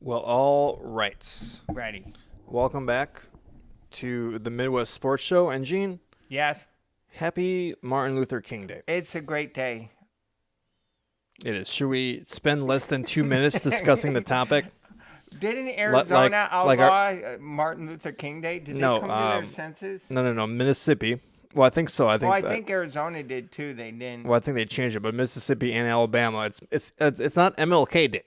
Well, all right. Ready. Welcome back to the Midwest Sports Show. And Gene, Yes, happy Martin Luther King Day. it's a great day. It is. Should we spend less than 2 minutes discussing the topic? Didn't like- Arizona like our- outlaw Martin Luther King Day? Did No, they come to their senses? No. Mississippi. Well, I think so. I think Arizona did too. They didn't. Well, I think they changed it, but Mississippi and Alabama, it's not MLK Day.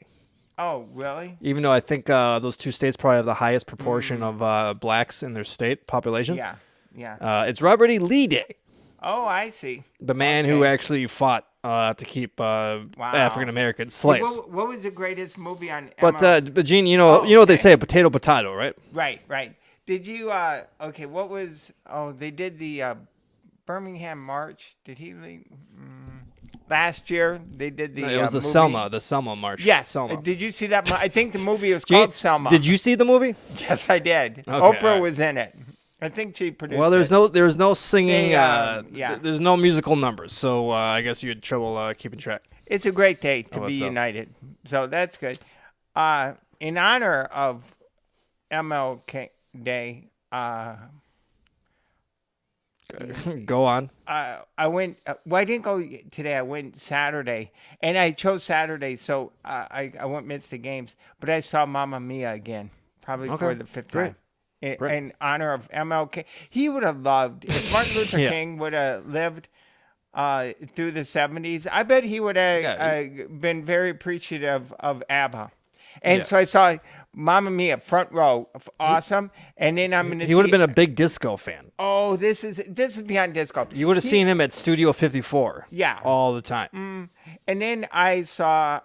Oh, really? Even though I think those two states probably have the highest proportion of blacks in their state population. Yeah. It's Robert E. Lee Day. Oh, I see. The man who Okay. actually fought to keep African American slaves. What was the greatest movie on? But Gene, you Oh, know what they okay. say, potato, right? Right. Did you? Okay. What was? Oh, they did the Birmingham March. Did he leave? Last year they did the. No, it was the movie. Selma March. Yes. Selma. Did you see that? I think the movie was Gene, called Selma. Did you see the movie? Yes, I did. Okay, Oprah alright. was in it. I think she produced Well, there's no singing. yeah. There's no musical numbers, so I guess you had trouble keeping track. It's a great day to Oh, be so? united. So that's good. In honor of MLK Day, Go on. I went. Well, I didn't go today. I went Saturday, and I chose Saturday, so I missed the games. But I saw Mamma Mia again, probably Okay, for the fifth great, time. great. In honor of MLK, he would have loved if Martin Luther Yeah. King would have lived through the 70s. I bet he would have Yeah, been very appreciative of ABBA. And Yeah. so I saw Mamma Mia front row, awesome. And then I'm gonna. He would have been a big disco fan. Oh, this is beyond disco. You would have seen him at Studio 54. Yeah. All the time. And then I'm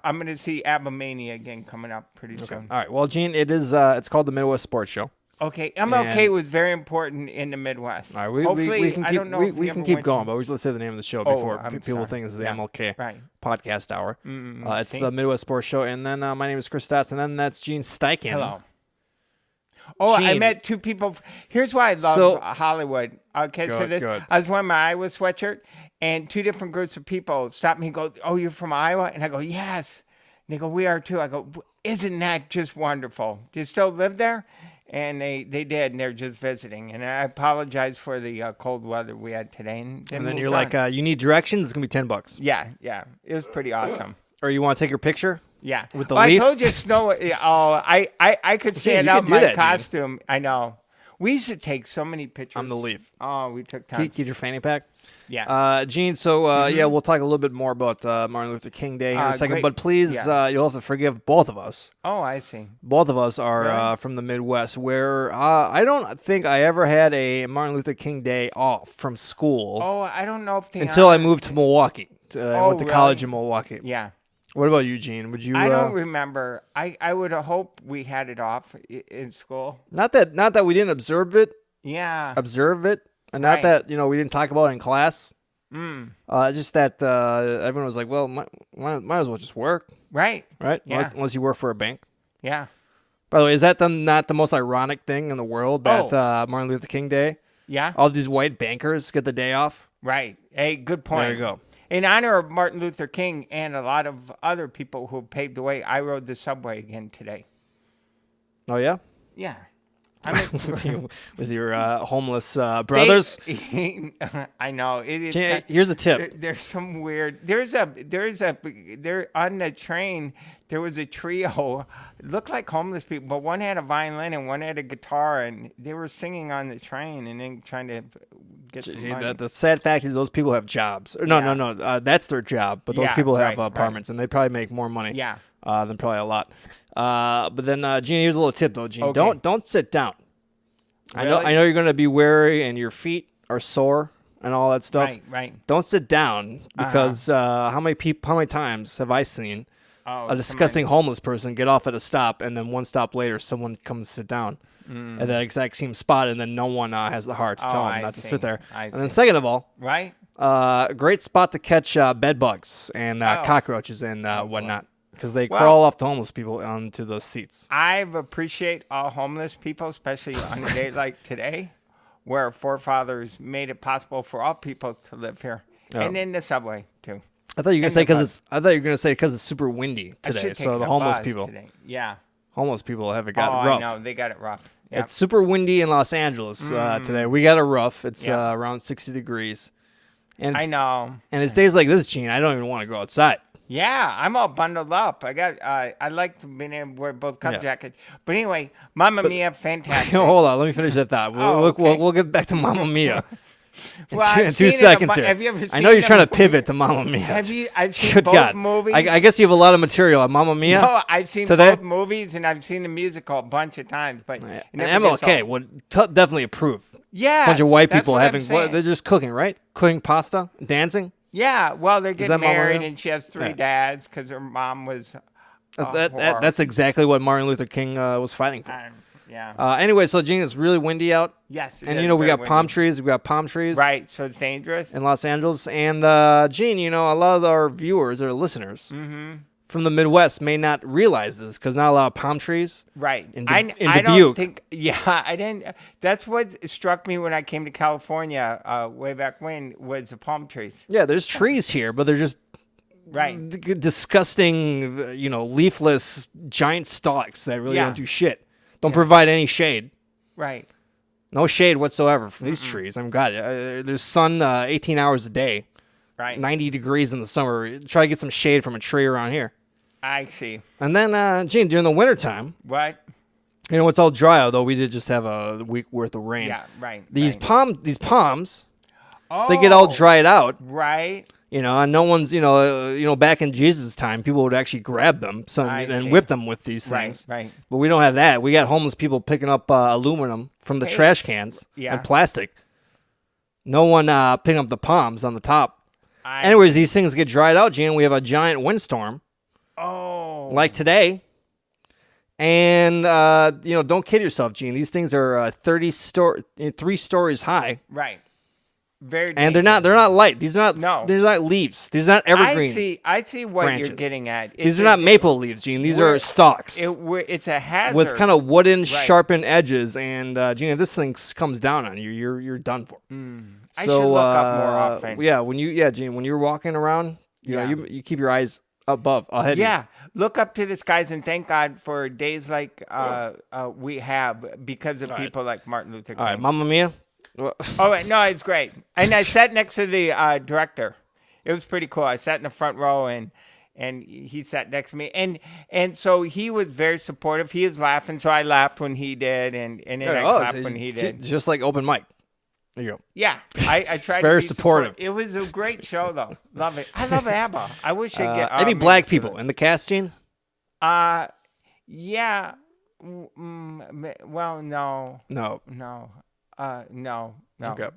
going to see ABBA Mania again coming up pretty soon. All right. Well, Gene, it's called the Midwest Sports Show. Okay, MLK And- was very important in the Midwest. All right, Hopefully, we can I keep don't know we, if we ever can keep went going, to- but let's say the name of the show Oh, before I'm people sorry. think it's the Yeah, MLK right. podcast hour. It's see? the Midwest Sports Show, and then my name is Chris Stotts, and then that's Gene Steichen. Hello. Oh, I Gene. met two people. Here's why I love So- Hollywood. Okay, so Good, good. I was wearing my Iowa sweatshirt, and two different groups of people stopped me and go, "Oh, you're from Iowa?" And I go, "Yes." And they go, "We are too." I go, "Isn't that just wonderful? Do you still live there?" And they did, and they're just visiting. And I apologize for the cold weather we had today. And And then moved you're on. like, you need directions. It's gonna be $10. Yeah, it was pretty awesome. Or you want to take your picture? Yeah. With the Well, leaf? I told you snow. Oh, I could stand you out could do my that, Gene. costume. I know. We used to take so many pictures. I'm the leaf. Oh, we took time. Get your fanny pack. Yeah. Gene. So yeah, we'll talk a little bit more about Martin Luther King Day here in a second. Great. But please, Yeah. you'll have to forgive both of us. Oh, I see. Both of us are Really? from the Midwest, where I don't think I ever had a Martin Luther King Day off from school Oh, I don't know if they until I honor- moved to Milwaukee. I went to college in really? Milwaukee. Yeah. What about you, Gene? Would you? I don't remember. I would have hoped we had it off in school. not that we didn't observe it, Yeah. and not Right. that we didn't talk about it in class. Mm. Just that everyone was like, well, might as well just work, Right. right? Yeah. Unless you work for a bank. Yeah. By the way, is that not the most ironic thing in the world that Oh. Martin Luther King Day, Yeah. all these white bankers get the day off? Right. Hey, good point. There you go. In honor of Martin Luther King and a lot of other people who paved the way, I rode the subway again today. Oh yeah. Yeah. with your homeless brothers. I know it is. Gene, here's a tip. There's some weird. There on the train. There was a trio. It looked like homeless people, but one had a violin and one had a guitar, and they were singing on the train and then trying to get some money. The sad fact is those people have jobs. Or, no, Yeah. no. That's their job. But those Yeah, people have right, right. apartments, and they probably make more money. Yeah. Than probably a lot. But then, Gene, here's a little tip though, Gene. Okay. Don't sit down. I Really? know you're gonna be weary and your feet are sore and all that stuff. Right. Don't sit down because how many times have I seen Oh, a disgusting homeless person get off at a stop and then one stop later someone comes to sit down at that exact same spot and then no one has the heart to tell them I not to see. sit there. I And then see. second of all, Right. great spot to catch bed bugs and Oh. cockroaches and boy. whatnot because they Well- crawl off the homeless people onto those seats. I appreciate all homeless people, especially on a day like today, where our forefathers made it possible for all people to live here, and in the subway too. I thought you were gonna And say the because it's. I thought you were gonna say because it's super windy I today. should So take the a homeless bus people. today. Yeah. Homeless people have it Oh, got rough. I know. They got it rough. Yep. It's super windy in Los Angeles today. We got it rough. It's Yeah. around 60 degrees. And I know. And it's days like this, Gene, I don't even want to go outside. Yeah, I'm all bundled up. I like being able to wear both cup Yeah. jackets. But anyway, Mamma Mia, fantastic. Hold on, let me finish that thought. Okay. We'll get back to Mamma Mia in Well, two, I've in seen 2 it seconds a bu- here. Have you ever I seen know you're them? trying to pivot to Mamma Mia. I've seen Good both God. movies. I guess you have a lot of material on Mamma Mia. No, I've seen today? both movies and I've seen the musical a bunch of times. But it And never gets MLK old. would definitely approve. Yeah, Bunch of white that's people what I'm having, saying. they're just cooking, right? Cooking pasta, dancing. Yeah, well, they're that getting Mamma married Mia? and she has 3 Yeah. dads because her mom was. That's exactly what Martin Luther King was fighting for. Yeah. Anyway, so Gene, it's really windy out. Yes. it And is we very got palm windy. trees. We got palm trees. Right, so it's dangerous. In Los Angeles. And Gene, a lot of our viewers or listeners from the Midwest may not realize this because not a lot of palm trees. Right. In I Dubuque. don't think. Yeah, I didn't. That's what struck me when I came to California way back when was the palm trees. Yeah, there's trees here, but they're just Right. disgusting, leafless giant stalks that really Yeah. don't do shit. Don't provide any shade. Right. No shade whatsoever from these trees. I'm God. There's sun 18 hours a day, Right. 90 degrees in the summer. Try to get some shade from a tree around here. I see. And then, Gene, during the wintertime, What? it's all dry, although we did just have a week worth of rain. Yeah. Right. These right. palms, they get all dried out, Right. and no one's, back in Jesus' time, people would actually grab them I and see. whip them with these Right. things. Right. But we don't have that. We got homeless people picking up aluminum from the Hey. trash cans Yeah. and plastic. No one picking up the palms on the top. I. Anyways, these things get dried out, Gene. We have a giant windstorm Oh. like today. And, don't kid yourself, Gene. These things are 3 stories high. Right. Very. And they're not light. These are not. No. These are not leaves. These are not evergreen. I see what branches. you're getting at. These are not maple leaves, Gene. These are stalks It's a hazard. with kind of wooden, Right. sharpened edges. And Gene, if this thing comes down on you, you're done for. I should look up more often. Yeah, Gene, when you're walking around, Yeah. you keep your eyes ahead. Yeah, look up to the skies and thank God for days like we have because of All right. people like Martin Luther King. All right, Mamma Mia. Oh, wait, no, it's great. And I sat next to the director. It was pretty cool. I sat in the front row and he sat next to me. And so he was very supportive. He was laughing, so I laughed when he did and then I clapped when he did. Just like open mic. There you go. Yeah, I tried Very to be supportive. It was a great show, though. Love it. I love ABBA. I wish I'd get Maybe more black into people it. in the cast, Gene. Yeah. Well, no. No. No. No. Okay.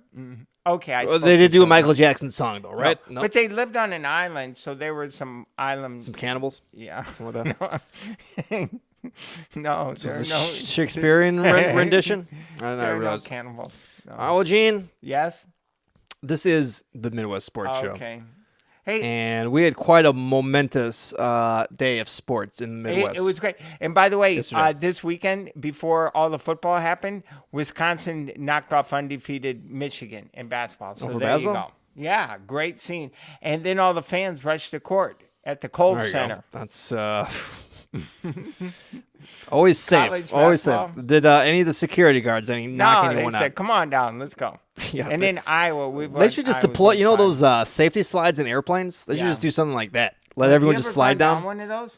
Okay. Well, they did do a Michael Jackson song though, right? No. But they lived on an island, so there were some islands. Some cannibals. Yeah. Something like that. No. This There are is no a Shakespearean rendition. I don't know. I There are no realize. cannibals. No. Well, Gene, Yes. this is the Midwest Sports Show, Okay. Hey. and we had quite a momentous day of sports in the Midwest. It was great. And by the way, Yesterday. this weekend, before all the football happened, Wisconsin knocked off undefeated Michigan in basketball. So for there you basketball? go. Yeah, great scene. And then all the fans rushed the court at the Kohl There you Center. go. That's always safe. College Always safe. basketball. Did any of the security guards knock No, they anyone said, out? "Come on down, let's go." Yeah, And they- then Iowa, we've They should just deploy. Those safety slides in airplanes. They should Yeah. just do something like that. Let everyone just slide down. one of those?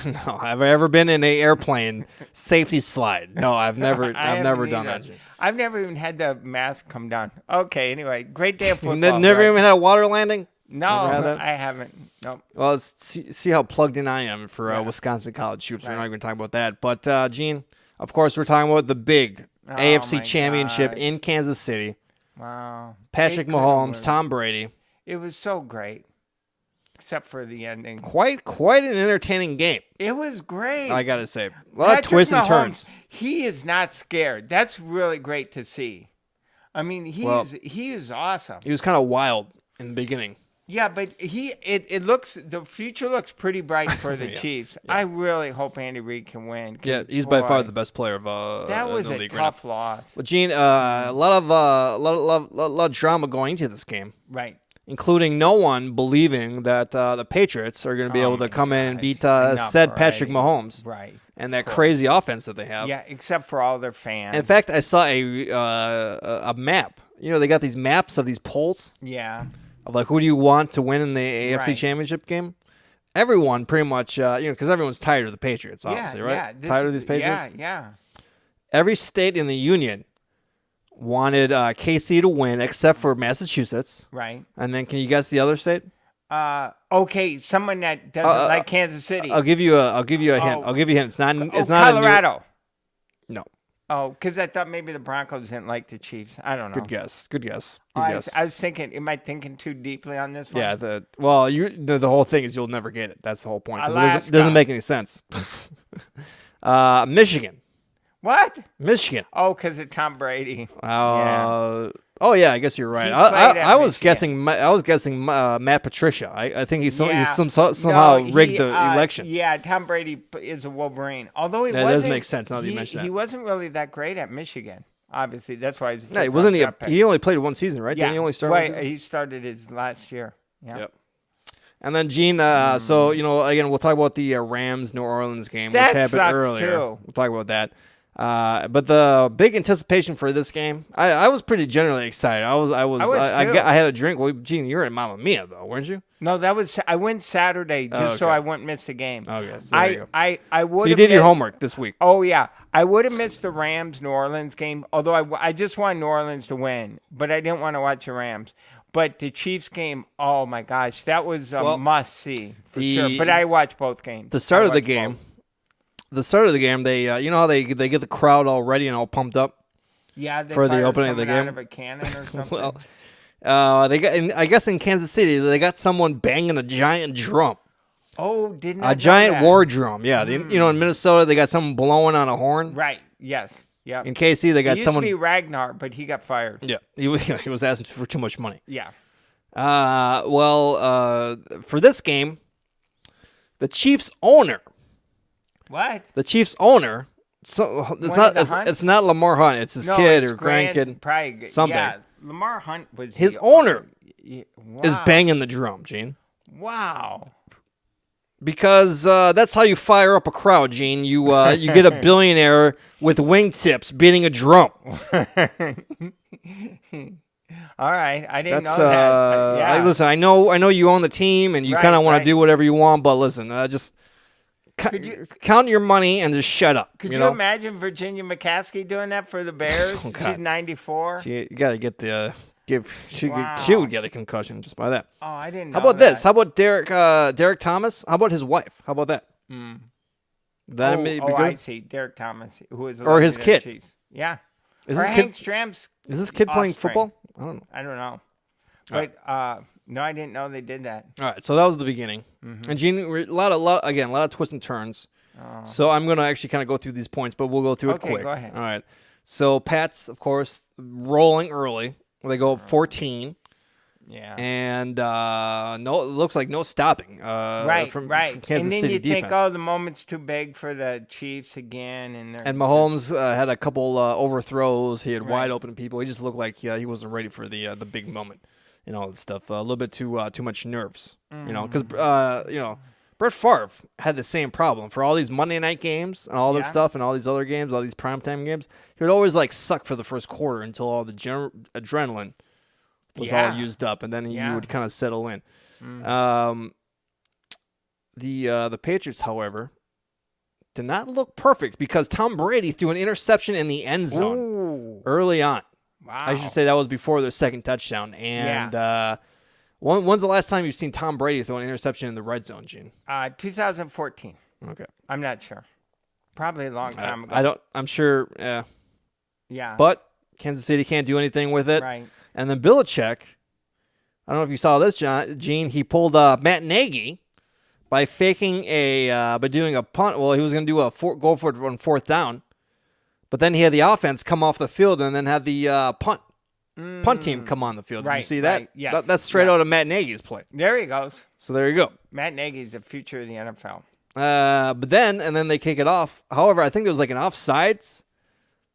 No, have I ever been in an airplane safety slide? No, I've never. I I've never haven't done either. that. I've never even had the mask come down. Okay, anyway, great day of football. Never Brett. even had a water landing. No, Never had that? I haven't. Nope. Well, see how plugged in I am for Yeah. Wisconsin college hoops. We're Right. not even talking about that. But Gene, of course, we're talking about the big Oh, AFC my Championship gosh. in Kansas City. Wow. Patrick They couldn't Mahomes, win. Tom Brady. It was so great, except for the ending. Quite an entertaining game. It was great. I gotta say, a lot of twists and Mahomes, turns. He is not scared. That's really great to see. I mean, Well- he is awesome. He was kind of wild in the beginning. Yeah, but it looks the future looks pretty bright for the Yeah, Chiefs. yeah. I really hope Andy Reid can win. 'cause, Yeah, he's by far boy, the best player of That was the a league right now. tough loss. Well, Gene, a lot of drama going into this game, Right. including no one believing that the Patriots are going to be Oh able to my come in and gosh. beat Enough said Patrick already. Mahomes. Right. and that crazy offense that they have. Yeah, except for all their fans. In fact, I saw a map. You know, they got these maps of these polls. Yeah. Of like, who do you want to win in the AFC Right. Championship game? Everyone pretty much, because everyone's tired of the Patriots, obviously, right? Yeah. Tired of these Patriots? Yeah. Every state in the union wanted KC to win except for Massachusetts. Right. And then can you guess the other state? Okay, someone that doesn't like Kansas City. I'll give you a hint. I'll give you a hint. It's not Colorado. No. Oh, because I thought maybe the Broncos didn't like the Chiefs. I don't know. Good guess. I was thinking, am I thinking too deeply on this one? Yeah. The whole thing is you'll never get it. That's the whole point. 'Cause Alaska. It doesn't make any sense. Michigan. What? Michigan. Oh, because of Tom Brady. Oh yeah, I guess you're right. He played at I was Michigan. guessing Matt Patricia. I think he's somehow No, rigged the election. Yeah, Tom Brady is a Wolverine. Although That does make sense now that you mention that. He wasn't really that great at Michigan. Obviously, that's why he's. No, he wasn't. He only played one season, right? Yeah. Didn't he only start one season? He started his last year. Yeah. Yep. And then Gene, so again, we'll talk about the Rams New Orleans game, That which happened sucks, earlier. too. We'll talk about that. But the big anticipation for this game, I was pretty generally excited. I had a drink. Well, Gene, you were at Mamma Mia though, weren't you? No, I went Saturday just so I wouldn't miss the game. Okay, so there you go. I would. So you did your homework this week. Oh yeah, I would have missed the Rams New Orleans game. Although I just wanted New Orleans to win, but I didn't want to watch the Rams. But the Chiefs game, oh my gosh, that was a must see for sure. But I watched both games. The start of the game, they you know how they get the crowd all ready and all pumped up. Yeah, they for the fired opening of the someone game. out of a cannon or something. They got. I guess in Kansas City, they got someone banging a giant drum. Oh, didn't a giant war drum? Yeah, in Minnesota, they got someone blowing on a horn. Right. Yes. Yeah. In KC, they got someone. It used to be Ragnar, but he got fired. Yeah, he was asking for too much money. Yeah. For this game, the Chiefs owner. What? The Chiefs owner. So it's not Lamar Hunt. It's his kid or grandkid. Probably, something. Yeah, Lamar Hunt was his owner. Wow. Is banging the drum, Gene. Wow. Because that's how you fire up a crowd, Gene. You get a billionaire with wingtips beating a drum. All right, I didn't know that. Yeah. Listen, I know you own the team and you kind of want to do whatever you want, but listen, just count your money and just shut up. Could you imagine Virginia McCaskey doing that for the Bears? She's 94. You got to get the she would get a concussion just by that. Oh, I didn't know. How about this? How about Derek Thomas? How about his wife? How about that? I see. Derek Thomas, who is or his kid. Chiefs. Yeah. Is or this Hank kid? Stram's Is this kid playing football? I don't know. I don't know. But no, I didn't know they did that. All right, so that was the beginning. And Gene, a lot of twists and turns. So I'm going to actually kind of go through these points, but we'll go through it quick. Go ahead. All right. So Pats, of course, rolling early. They go up 14. Yeah. And it looks like no stopping. From Kansas and then City you defense. think, the moment's too big for the Chiefs again, and Mahomes had a couple overthrows. He had wide open people. He just looked like he wasn't ready for the big moment and all that stuff. A little bit too much nerves, because Brett Favre had the same problem for all these Monday night games and all this stuff and all these other games, all these primetime games. He would always suck for the first quarter until all the adrenaline was all used up, and then he would kind of settle in. The Patriots, however, did not look perfect because Tom Brady threw an interception in the end zone early on. Wow. I should say that was before their second touchdown. And when's the last time you've seen Tom Brady throw an interception in the red zone, Gene? 2014. Okay. I'm not sure. Probably a long time ago. I'm sure. Yeah. But Kansas City can't do anything with it. Right. And then Belichick, I don't know if you saw this, Gene. He pulled Matt Nagy by by doing a punt. Well, he was going to do go for it on fourth down, but then he had the offense come off the field and then had the punt team come on the field. Did you see that? Right. Yes. That's straight out of Matt Nagy's play. There he goes. So there you go. Matt Nagy's the future of the NFL. But then they kick it off. However, I think there was an offsides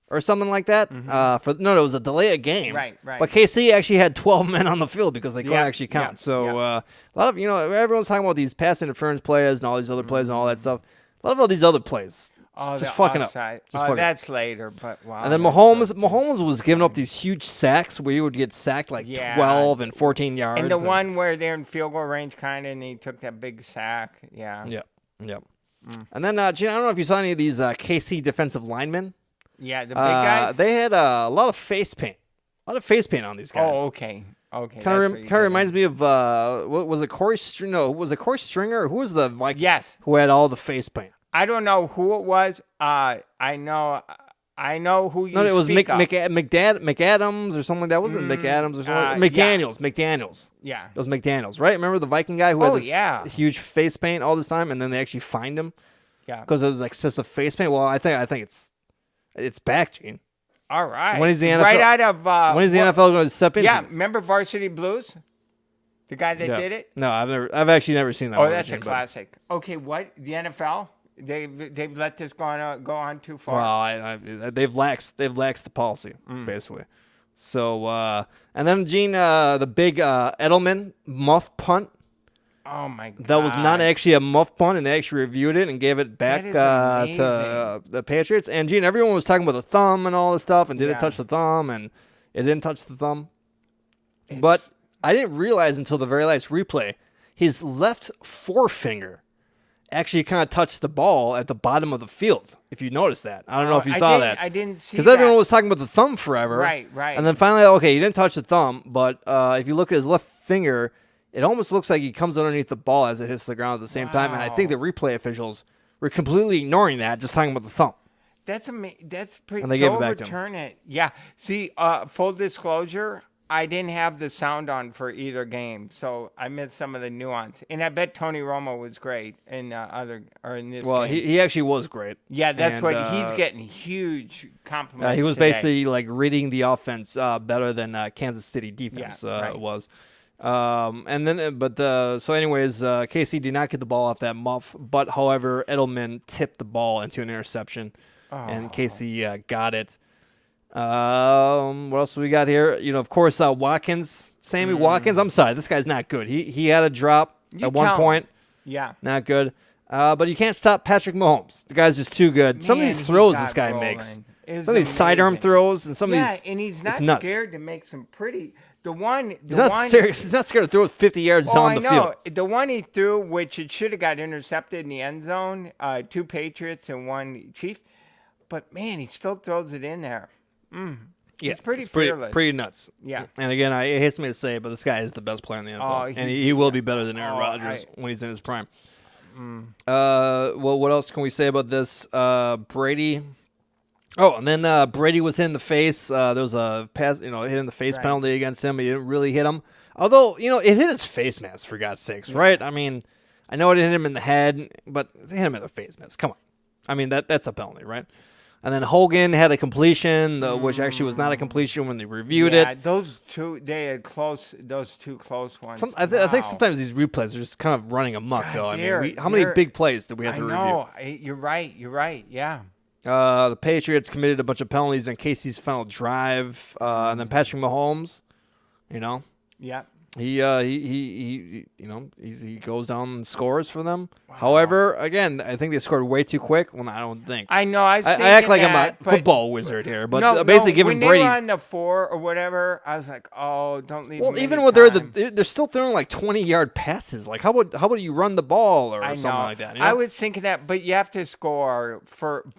or something like that. It was a delay of game. Right. But KC actually had 12 men on the field because they couldn't actually count. Yeah. So a lot of everyone's talking about these pass interference plays and all these other plays and all that stuff. A lot of all these other plays Oh, just the fucking up. offside. Just fucking up. That's later, but wow. And then that's Mahomes was giving up these huge sacks where he would get sacked like Yeah. 12 and 14 yards. And the one where they're in field goal range, kind of, and he took that big sack. Yeah. Yep. And then, Gene, I don't know if you saw any of these KC defensive linemen. Yeah, the big guys. They had a lot of face paint. A lot of face paint on these guys. Oh, okay. Okay. Kind of reminds me of what was it? Corey Stringer? No, was it Corey Stringer? Who was the Viking? Yes. Who had all the face paint? I don't know who it was. I know who you. No, it was speak of. McAdams or something like that. Wasn't McAdams or something? McDaniels. McDaniels. Yeah. It was McDaniels, right? Remember the Viking guy who had this yeah. huge face paint all this time, and then they actually fined him Yeah. because it was excessive face paint. Well, I think it's back, Gene. All right. When is the NFL? Right out of. When is the NFL going to step into Yeah. this? Remember Varsity Blues? The guy that did it. No, I've actually never seen that. Oh, one, that's a Gene, but- classic. Okay, what the NFL? They've let this go on too far. Well, they've laxed the policy basically. So and then Gene, the big Edelman muff punt. Oh my god. That was not actually a muff punt, and they actually reviewed it and gave it back That is to the Patriots. And Gene, everyone was talking about the thumb and all this stuff, and did it touch the thumb? And it didn't touch the thumb. But I didn't realize until the very last replay, his left forefinger actually kind of touched the ball at the bottom of the field. If you noticed that, I don't know if you saw that. I didn't see because everyone was talking about the thumb forever. Right. And then finally, okay, he didn't touch the thumb, but if you look at his left finger, it almost looks like he comes underneath the ball as it hits the ground at the same time. And I think the replay officials were completely ignoring that, just talking about the thumb. That's That's pretty. And they gave it back to him. Overturn it. Yeah. See, full disclosure, I didn't have the sound on for either game, so I missed some of the nuance. And I bet Tony Romo was great in in this. Well, game. he actually was great. Yeah, that's and, what he's getting huge compliments. He was today. basically like reading the offense better than Kansas City defense was. And then, so anyways, KC did not get the ball off that muff, but however, Edelman tipped the ball into an interception, and KC got it. What else do we got here? Of course, Watkins, Sammy Watkins. I'm sorry, this guy's not good. He had a drop at one point. Yeah, not good. But you can't stop Patrick Mahomes. The guy's just too good. Some of these throws this guy makes. Some of these sidearm throws and some of these. Yeah, and he's not scared to make some pretty. He's not scared to throw it 50 yards down the field. The one he threw, which it should have got intercepted in the end zone, 2 Patriots and 1 Chiefs. But man, he still throws it in there. Yeah, it's pretty fearless. Pretty nuts. Yeah. And again, it hits me to say it, but this guy is the best player in the NFL. And he will be better than Aaron Rodgers when he's in his prime. Well, what else can we say about this? Brady. Oh, and then Brady was hit in the face. There was a pass, hit in the face penalty against him. He didn't really hit him. Although, it hit his face mask, for God's sakes, right? I mean, I know it hit him in the head, but it hit him in the face mask. Come on. I mean, that's a penalty, right? And then Hogan had a completion, which actually was not a completion when they reviewed it. Yeah, those two close ones. I think sometimes these replays are just kind of running amok, though. I mean, how many big plays did we have to review? I know. You're right. Yeah. The Patriots committed a bunch of penalties in Casey's final drive, and then Patrick Mahomes, Yeah. He goes down and scores for them. Wow. However, again, I think they scored way too quick. Well, I don't think. I know. I act like I'm a football wizard here, but basically giving when Brady. When they were on the 4 or whatever, I was like, oh, don't leave. Well, even when they're still throwing like 20-yard passes. Like, how would you run the ball or something like that? I was thinking that, but you have to score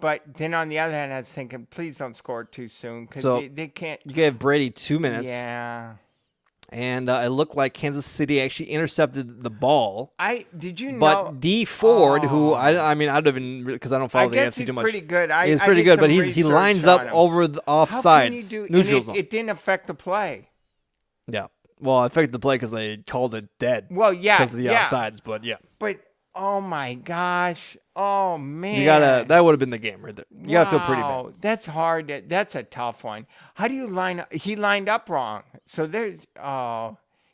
But then on the other hand, I was thinking, please don't score too soon because they can't. You gave Brady 2 minutes. Yeah. And it looked like Kansas City actually intercepted the ball. Did you know? But D Ford, who I'd have been because I don't follow the NFC too much. Pretty good. He's pretty good, but he lines up over the offsides, neutral zone. It didn't affect the play. Yeah. Well, it affected the play because they called it dead. Well, yeah, because of the offsides, but yeah. But oh my gosh, oh man, that would have been the game right there. You gotta feel pretty bad. That's hard. That's a tough one. How do you line up? He lined up wrong. So there's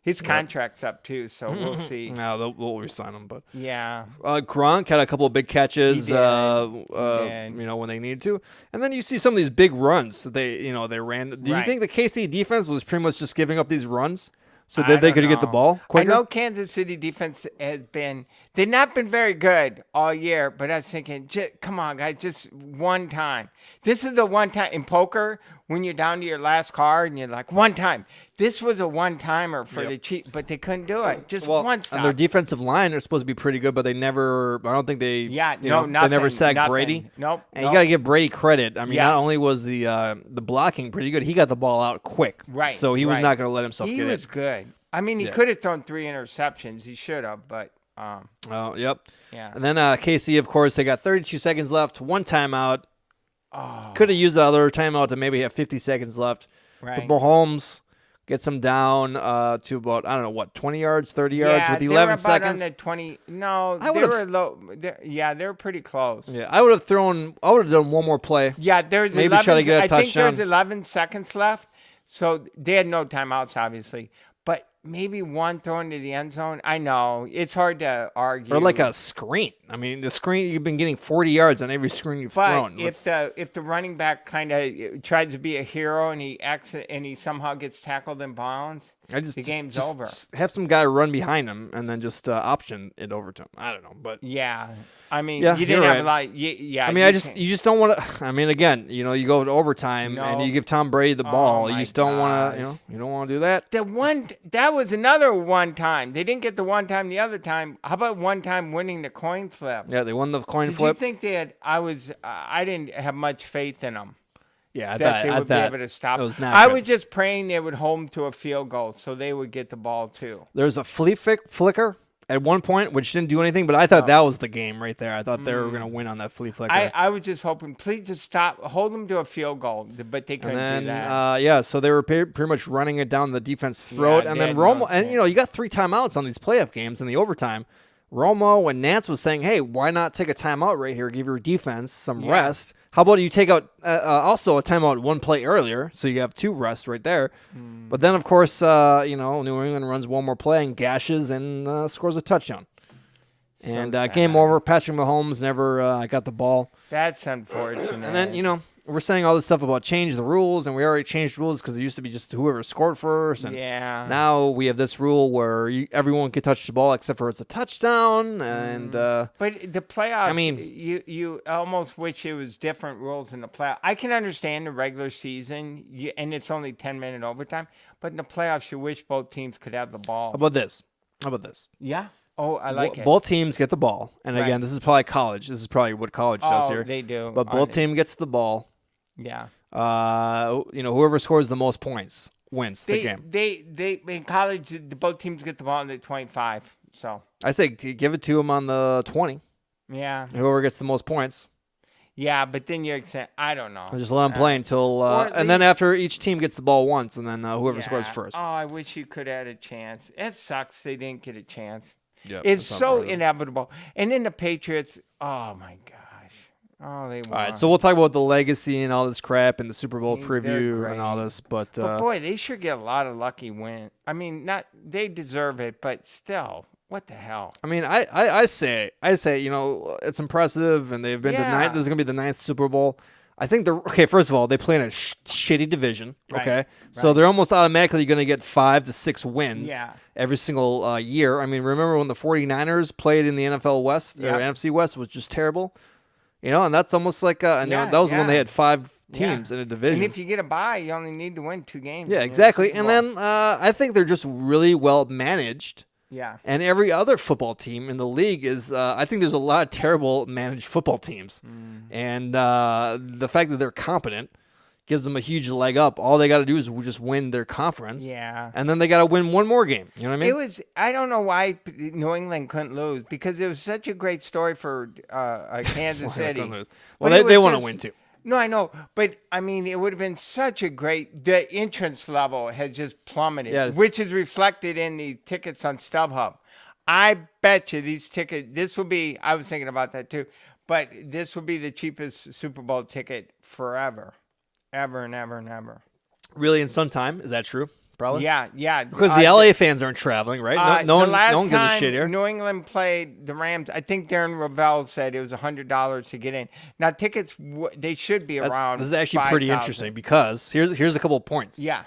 his contract's up too. So we'll see. No, we'll resign him, but yeah. Gronk had a couple of big catches. He did. When they needed to, and then you see some of these big runs that they ran. Do you think the KC defense was pretty much just giving up these runs so that they could get the ball quicker? I know Kansas City defense has been. They've not been very good all year, but I was thinking, come on, guys, just one time. This is the one time in poker when you're down to your last card and you're like, one time. This was a one-timer for the Chiefs, but they couldn't do it. Just one stop. And their defensive line are supposed to be pretty good, but they never. I don't think they. Yeah, they nothing. never sacked Brady. Nope. And you got to give Brady credit. I mean, not only was the blocking pretty good, he got the ball out quick. Right. So he was not going to let himself get it. He was good. I mean, he could have thrown 3 interceptions. He should have, but. Oh, yep. Yeah. And then KC, of course, they got 32 seconds left, 1 timeout. Oh. Could have used the other timeout to maybe have 50 seconds left. Right. But Mahomes gets them down to about, I don't know, what, 20 yards, 30 yards with 11 seconds? Yeah, they were about on the 20. No, they were low. They were pretty close. Yeah, I would have done one more play. Yeah, there's maybe 11, try to get a touchdown. I think there's 11 seconds left. So they had no timeouts, obviously. But maybe one thrown to the end zone. I know. It's hard to argue. Or like a screen. I mean, the screen, you've been getting 40 yards on every screen you've thrown. But if the running back kind of tries to be a hero and he somehow gets tackled in bounds, the game's over. Have some guy run behind him and then just option it over to him. I don't know, but yeah, I mean, you didn't have a lot. I mean, you just don't want to. I mean, again, you go to overtime and you give Tom Brady the ball. You just don't want to. You don't want to do that. That was another one time. They didn't get the one time the other time. How about one time winning the coin flip? Yeah, they won the coin flip. Did you think they had? I didn't have much faith in them. Yeah, they would be able to stop. I was just praying they would hold them to a field goal so they would get the ball too. There's a flea flicker at one point, which didn't do anything, but I thought that was the game right there. I thought they were going to win on that flea flicker. I was just hoping, please just stop, hold them to a field goal, but they couldn't do that. So they were pretty much running it down the defense's throat, and then Romo, and you got 3 timeouts on these playoff games in the overtime. Romo and Nance was saying, hey, why not take a timeout right here, give your defense some rest? How about you take out also a timeout 1 play earlier, so you have 2 rests right there. But then, of course, New England runs 1 more play and gashes and scores a touchdown. And game over. Patrick Mahomes never got the ball. That's unfortunate. And then, we're saying all this stuff about change the rules, and we already changed rules because it used to be just whoever scored first. And now we have this rule where everyone can touch the ball except for it's a touchdown. And but the playoffs, I mean, you almost wish it was different rules in the playoffs. I can understand the regular season, and it's only 10-minute overtime. But in the playoffs, you wish both teams could have the ball. How about this? Yeah. Oh, I like it. Both teams get the ball. And again, this is probably college. This is probably what college does here. They do. But both team gets the ball. Yeah. Whoever scores the most points wins the game. They in college, both teams get the ball on the 25. So I say give it to them on the 20. Yeah. Whoever gets the most points. Yeah, but then you're saying, I don't know. Just let them play until, and then after each team gets the ball once, and then whoever scores first. Oh, I wish you could have had a chance. It sucks they didn't get a chance. Yep, it's so inevitable. And then the Patriots, oh my gosh. Oh, they won. All right, so we'll talk about the legacy and all this crap and the Super Bowl preview and all this, but boy, they sure get a lot of lucky wins. I mean, they deserve it, but still, what the hell? I mean, I say, it's impressive, and they've been to 9. This is gonna be the 9th Super Bowl. I think first of all, they play in a shitty division. Okay, so they're almost automatically going to get 5 to 6 wins every single year. I mean, remember when the 49ers played in the NFL West or NFC West was just terrible, and that's almost like that was when they had 5 teams in a division. And if you get a bye, you only need to win 2 games. Yeah, exactly. And then I think they're just really well managed. Yeah. And every other football team in the league is, I think there's a lot of terrible managed football teams. And the fact that they're competent gives them a huge leg up. All they got to do is just win their conference. Yeah. And then they got to win 1 more game. You know what I mean? I don't know why New England couldn't lose, because it was such a great story for Kansas City. Well, they want to win too. No, I know, but I mean, it would have been such a the entrance level has just plummeted, which is reflected in the tickets on StubHub. I bet you these tickets, I was thinking about that too, but this will be the cheapest Super Bowl ticket forever. Ever and ever and ever. Really, in some time? Is that true? Probably. Yeah. Because the LA fans aren't traveling, right? No one gives a shit here. New England played the Rams. I think Darren Rovell said it was $100 to get in. Now tickets, they should be around. This is actually 5, pretty interesting because here's a couple of points. Yeah.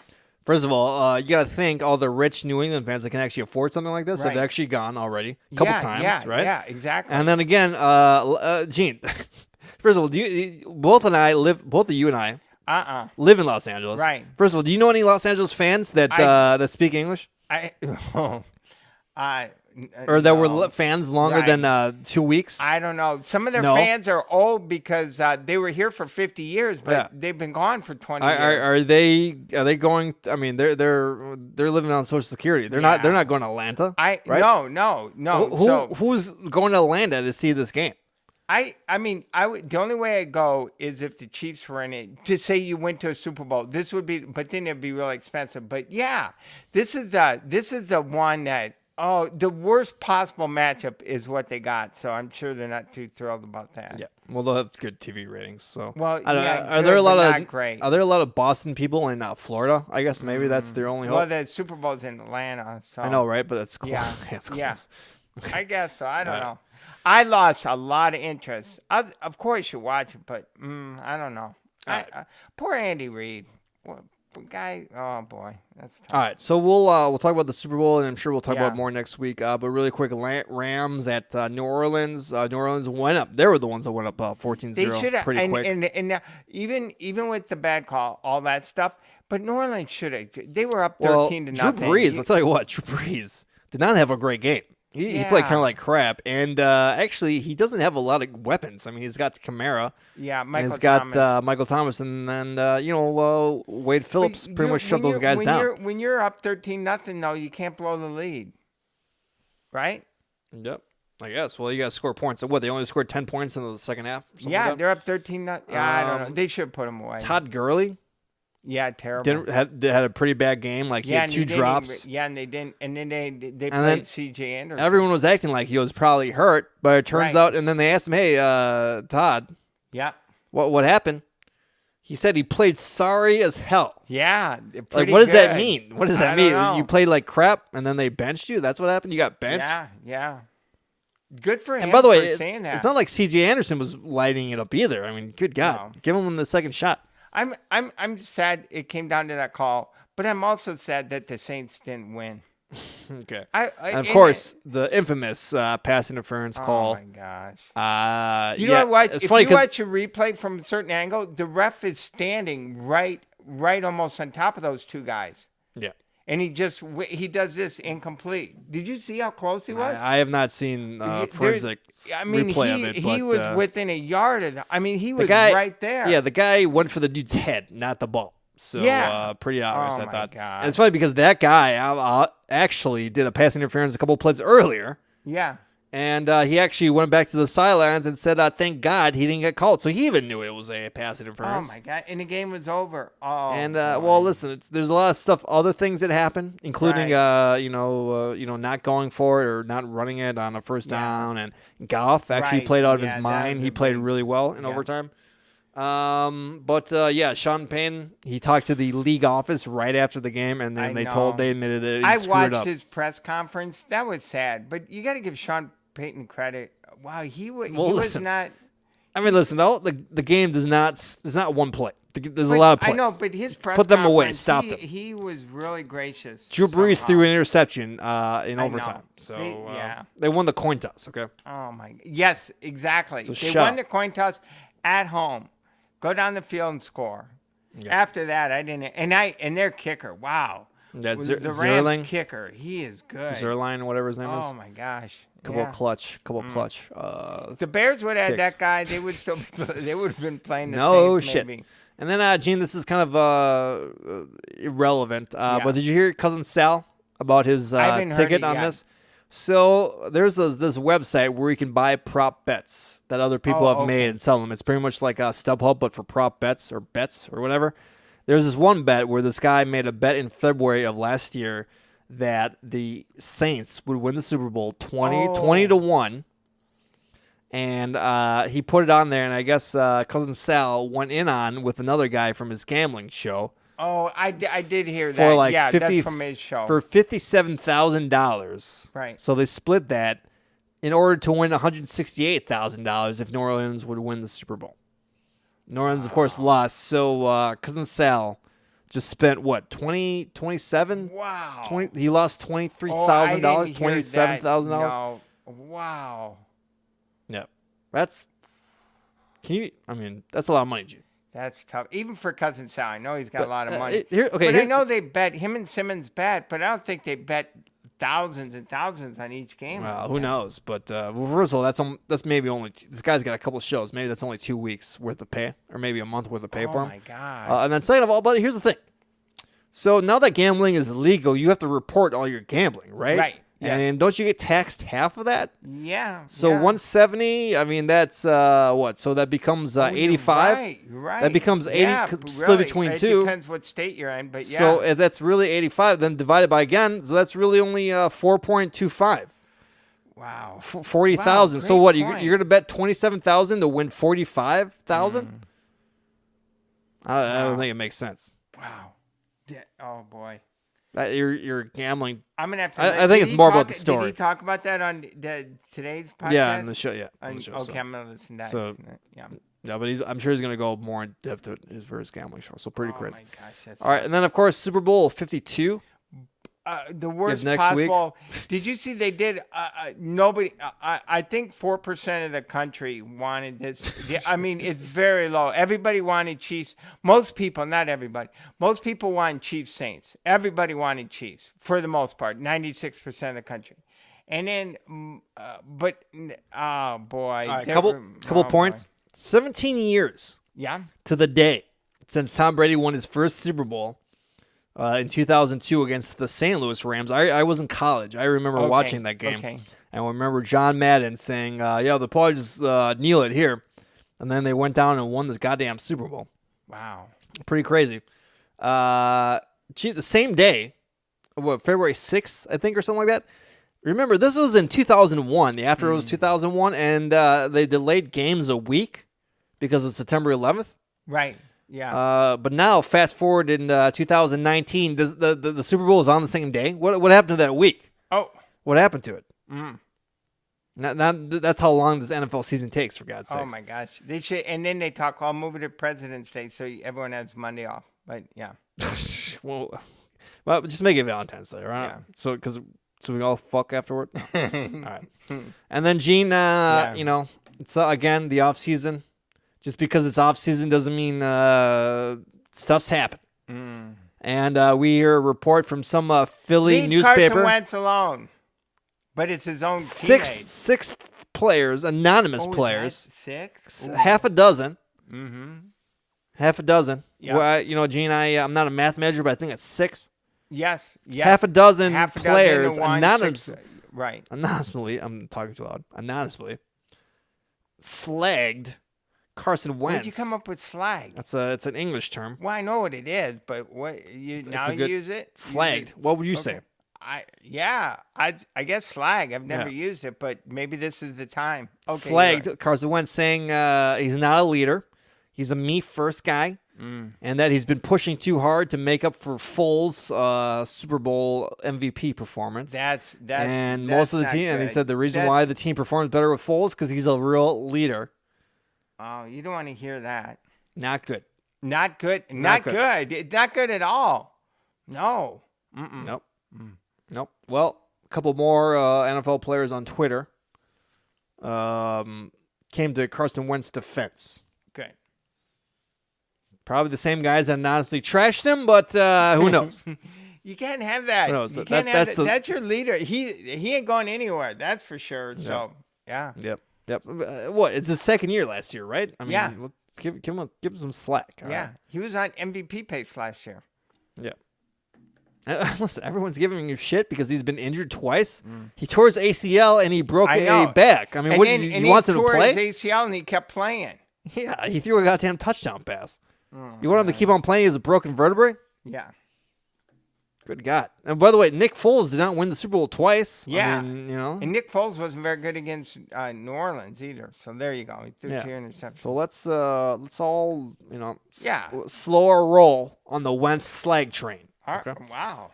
First of all, you got to thank all the rich New England fans that can actually afford something like this. Right. Have actually gone already a couple times, right? Yeah, exactly. And then again, Gene. First of all, both of you and I live in Los Angeles. Right. First of all, do you know any Los Angeles fans that that speak English? Or that were fans longer than 2 weeks? I don't know. Some of their fans are old because they were here for 50 years, but they've been gone for 20 years. Are they going? I mean, they're living on Social Security. They're not going to Atlanta. Right? No. Who's going to Atlanta to see this game? I mean, the only way I go is if the Chiefs were in it. To say you went to a Super Bowl, this would be, but then it'd be really expensive. But yeah, this is the one that. Oh, the worst possible matchup is what they got, so I'm sure they're not too thrilled about that. Yeah, well, they'll have good TV ratings. So, well, are there a lot of Boston people in Florida? I guess maybe that's their only hope. Well, the Super Bowl's in Atlanta, so I know, right? But it's close. Yeah, it's close. Yeah. I guess so. I don't know. I lost a lot of interest. Of course, you watch it, but I don't know. Poor Andy Reid. Guy, oh boy, that's tough. All right, so we'll talk about the Super Bowl, and I'm sure we'll talk about more next week. But really quick, Rams at New Orleans. New Orleans went up. They were the ones that went up 14-0 pretty quick. And even with the bad call, all that stuff, but New Orleans should have. They were up 13-0. Drew Brees, I'll tell you what, Drew Brees did not have a great game. He played kind of like crap, and actually, he doesn't have a lot of weapons. I mean, he's got Kamara. Yeah, He's got Michael Thomas, and then Wade Phillips pretty much shut those guys down. When you're up 13-0, though, you can't blow the lead, right? Yep, I guess. Well, you got to score points. So what? They only scored 10 points in the second half. Yeah, like they're up 13-0. Yeah, I don't know. They should put them away. Todd Gurley. Yeah, terrible. Had a pretty bad game. Like he had 2 drops. And they didn't. And then they played C.J. Anderson. Everyone was acting like he was probably hurt, but it turns out. And then they asked him, "Hey, Todd, what happened?" He said he played sorry as hell. Yeah, like what does that mean? What does that mean? You played like crap, and then they benched you. That's what happened. You got benched. Yeah. Good for him. And by the way, saying that. It's not like C.J. Anderson was lighting it up either. I mean, good God, give him the second shot. I'm sad it came down to that call, but I'm also sad that the Saints didn't win. Okay. And of course, the infamous pass interference call. Oh my gosh. You know what? If you watch a replay from a certain angle, the ref is standing right almost on top of those 2 guys. Yeah. And he does this incomplete. Did you see how close he was? I have not seen forensic replay of it. He was within a yard of. He was right there. Yeah, the guy went for the dude's head, not the ball. So pretty obvious, I thought. God. And it's funny because that guy actually did a pass interference a couple of plays earlier. Yeah. And he actually went back to the sidelines and said, thank God he didn't get called. So he even knew it was a pass interference. Oh, my God. And the game was over. Oh, and, well, listen, there's a lot of stuff, other things that happen, including, not going for it or not running it on a first down. And Goff actually played out of his mind. He played really well in overtime. Sean Payton, he talked to the league office right after the game, and then they admitted that he screwed up. I watched his press conference. That was sad, but you got to give Sean Payton credit. Wow, he was not. I mean, listen, the game is not one play. There's a lot of plays. I know, but his press put them away. Stop them. He was really gracious. Drew Brees threw an interception in overtime. So they won the coin toss. Okay. Oh my. Yes, exactly. So they won the coin toss at home. Go down the field and score. Yeah. After that, I didn't. And their kicker. Wow. That's the Rams Zerline kicker. He is good. Zerline, whatever his name is. Oh my gosh. Couple clutch. If the Bears would have had that guy, they would have been playing the no Saints, shit. Maybe. And then, Gene, this is kind of irrelevant. But did you hear Cousin Sal about his ticket on this? So there's this website where you can buy prop bets that other people have made and sell them. It's pretty much like a StubHub, but for prop bets or whatever. There's this one bet where this guy made a bet in February of last year that the Saints would win the Super Bowl 20-1. And he put it on there, and I guess Cousin Sal went in on with another guy from his gambling show. Oh, I did hear that. For like that's from his show. For $57,000. Right. So they split that in order to win $168,000 if New Orleans would win the Super Bowl. New Orleans, of course, lost. So Cousin Sal just spent what 27. Wow. 20. He lost $23,000, $27,000. No. Wow. Yeah, that's. Can you? I mean, that's a lot of money, Gene. That's tough. Even for Cousin Sal, I know he's got a lot of money. Okay, but I know they bet him and Simmons bet, but I don't think they bet thousands and thousands on each game. Well, who knows? But first of all, that's maybe only this guy's got a couple of shows. Maybe that's only 2 weeks worth of pay, or maybe a month worth of pay for him. Oh my god! And then second of all, but here's the thing. So now that gambling is illegal, you have to report all your gambling, right? Right. Yeah. And don't you get taxed half of that? Yeah. So 170. I mean, that's what? So that becomes 85. Right. That becomes 80 split really, between it two. Depends what state you're in, but yeah. So if that's really 85, then divided by again, so that's really only 4.25. Wow. 40,000. Wow, so what? great You're point. going to bet 27,000 to win 45,000? I don't think it makes sense. Wow. Yeah. Oh boy. You're gambling. I'm gonna have to. I think it's more about the story. Did he talk about that on today's podcast? Yeah, on the show. Yeah. On the show, Okay, I'm gonna listen to that. So- Yeah. Yeah, but I'm sure he's going to go more in depth for his gambling show. So pretty Oh crazy. my gosh, that's All right, and then of course Super Bowl 52. the worst next week. possible. Did you see they did? Nobody. I think 4% of the country wanted this. I mean, it's very low. Everybody wanted Chiefs. Most people, not everybody. Most people wanted Chiefs Saints. Everybody wanted Chiefs for the most part. 96% of the country. And then, oh boy. All right, couple points. Boy. 17 years Yeah. to the day since Tom Brady won his first Super Bowl in 2002 against the St. Louis Rams. I was in college. I remember watching that game. Okay. And I remember John Madden saying, yeah, they'll probably just kneel it here. And then they went down and won this goddamn Super Bowl. Wow. Pretty crazy. The same day, February 6th, I think, or something like that. Remember, this was in 2001. The after was 2001, and they delayed games a week because of September 11th. Right. Yeah. But now, fast forward in 2019, the Super Bowl is on the same day. What happened to that week? Oh. What happened to it? Mm. That's how long this NFL season takes, for God's sake. Oh my gosh. They should, and then they talk, I'll move it to President's Day so everyone has Monday off. But yeah. well, just make it Valentine's Day, right? Yeah. So we all fuck afterward. All right. And then Gene, you know, it's again the off season. Just because it's off season doesn't mean stuff's happened. Mm. And we hear a report from some Philly Leave newspaper. Carson Wentz alone. But it's his own Six players, anonymous teammate. players. Six? Half a dozen. Mm-hmm. Half a dozen. Yeah. Well, you know, Gene, I'm not a math major, but I think it's 6. Yes. Half a dozen Half a players dozen to one, anonymously. Right. Anonymously, I'm talking too loud. Anonymously slagged Carson Wentz. Where'd you come up with slag? It's an English term. Well, I know what it is, but what you use it? Slagged. What would you say? I guess slag. I've never used it, but maybe this is the time. Okay, Slagged Carson Wentz, saying he's not a leader. He's a me first guy. And that he's been pushing too hard to make up for Foles' Super Bowl MVP performance. That's most of the team, and he said the reason why the team performs better with Foles because he's a real leader. Oh, you don't want to hear that. Not good. Not good. Not good. Not good at all. No. Mm-mm. Nope. Nope. Well, a couple more NFL players on Twitter came to Carson Wentz's defense. Good. Probably the same guys that anonymously trashed him, but who knows? You can't have that. Who knows? You can't have that. That's your leader. He ain't going anywhere. That's for sure. Yeah. So, yeah. Yep. What? It's his second year last year, right? I mean, yeah. Give him some slack. Yeah. He was on MVP pace last year. Yeah. Listen, everyone's giving him shit because he's been injured twice. He tore his ACL and he broke a back. I mean, you want him to play? He tore his ACL and he kept playing. Yeah, he threw a goddamn touchdown pass. You want him to keep on playing as a broken vertebrae? Yeah. Good God. And by the way, Nick Foles did not win the Super Bowl twice. Yeah. I mean, you know. And Nick Foles wasn't very good against New Orleans either. So there you go. He threw 2 interceptions. So let's all, you know, slow our roll on the Wentz slag train. Okay. Wow.